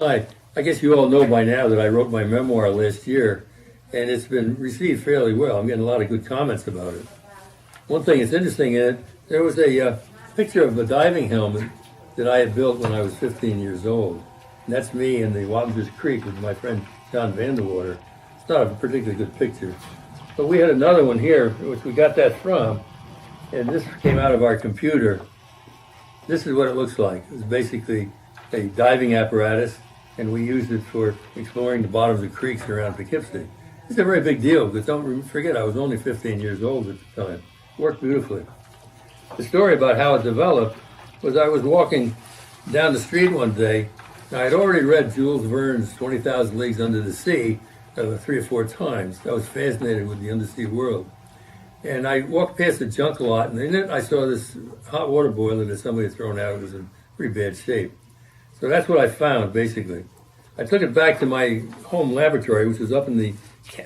Hi. I guess you all know by now that I wrote my memoir last year, and it's been received fairly well. I'm getting a lot of good comments about it. One thing that's interesting in it, there was a picture of a diving helmet that I had built when I was 15 years old. And that's me in the Wappingers Creek with my friend John Vanderwater. It's not a particularly good picture. But we had another one here, which we got that from, and this came out of our computer. This is what it looks like. It's basically a diving apparatus, and we used it for exploring the bottoms of creeks around Poughkeepsie. It's a very big deal, because don't forget, I was only 15 years old at the time. It worked beautifully. The story about how it developed was I was walking down the street one day. Now, I had already read Jules Verne's 20,000 Leagues Under the Sea 3 or 4 times. I was fascinated with the undersea world. And I walked past the junk lot, and in it I saw this hot water boiler that somebody had thrown out. It was in pretty bad shape. So that's what I found, basically. I took it back to my home laboratory, which was up in the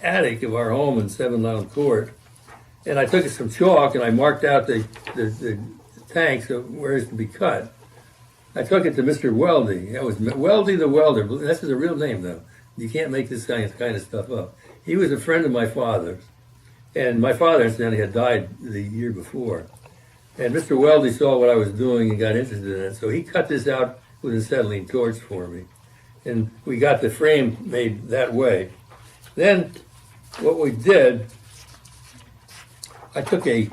attic of our home in 7 Lounge Court. And I took some chalk and I marked out the tanks of where it's to be cut. I took it to Mr. Weldy. That was Weldy the Welder. This is a real name, though. You can't make this kind of stuff up. He was a friend of my father's. And my father, incidentally, had died the year before. And Mr. Weldy saw what I was doing and got interested in it. So he cut this out with an acetylene torch for me. And we got the frame made that way. Then what we did, I took a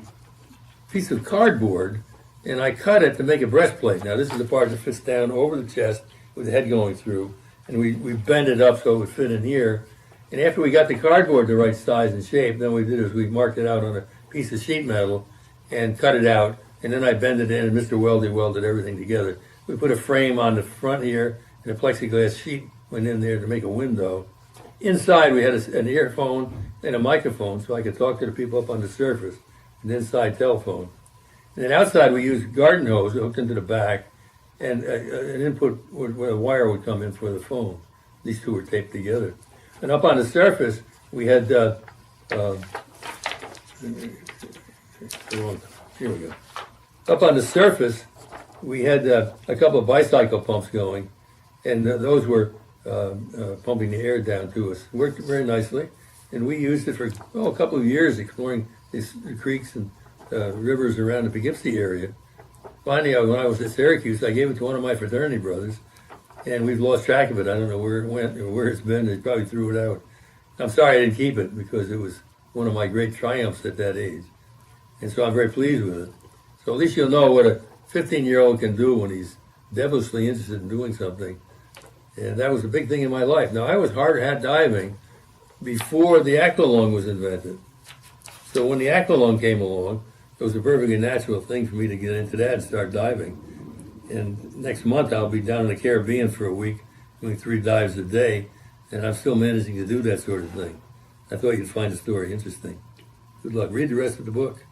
piece of cardboard and I cut it to make a breastplate. Now this is the part that fits down over the chest with the head going through. And we bent it up so it would fit in here. And after we got the cardboard the right size and shape, then what we did is we marked it out on a piece of sheet metal and cut it out. And then I bent it in, and Mr. Weldy welded everything together. We put a frame on the front here, and a plexiglass sheet went in there to make a window. Inside, we had an earphone and a microphone, so I could talk to the people up on the surface, an inside telephone. And then outside, we used garden hose hooked into the back, and an input where a wire would come in for the phone. These two were taped together. And up on the surface, we had, here we go. Up on the surface, we had a couple of bicycle pumps going, and those were pumping the air down to us. It worked very nicely, and we used it for a couple of years exploring the creeks and rivers around the Poughkeepsie area. Finally, when I was at Syracuse, I gave it to one of my fraternity brothers, and we've lost track of it. I don't know where it went or where it's been. They probably threw it out. I'm sorry I didn't keep it because it was one of my great triumphs at that age. And so I'm very pleased with it. So at least you'll know what a 15-year-old can do when he's devilishly interested in doing something. And that was a big thing in my life. Now, I was hard hat diving before the aqualung was invented. So when the aqualung came along, it was a perfectly natural thing for me to get into that and start diving. And next month I'll be down in the Caribbean for a week, doing 3 dives a day, and I'm still managing to do that sort of thing. I thought you'd find the story interesting. Good luck. Read the rest of the book.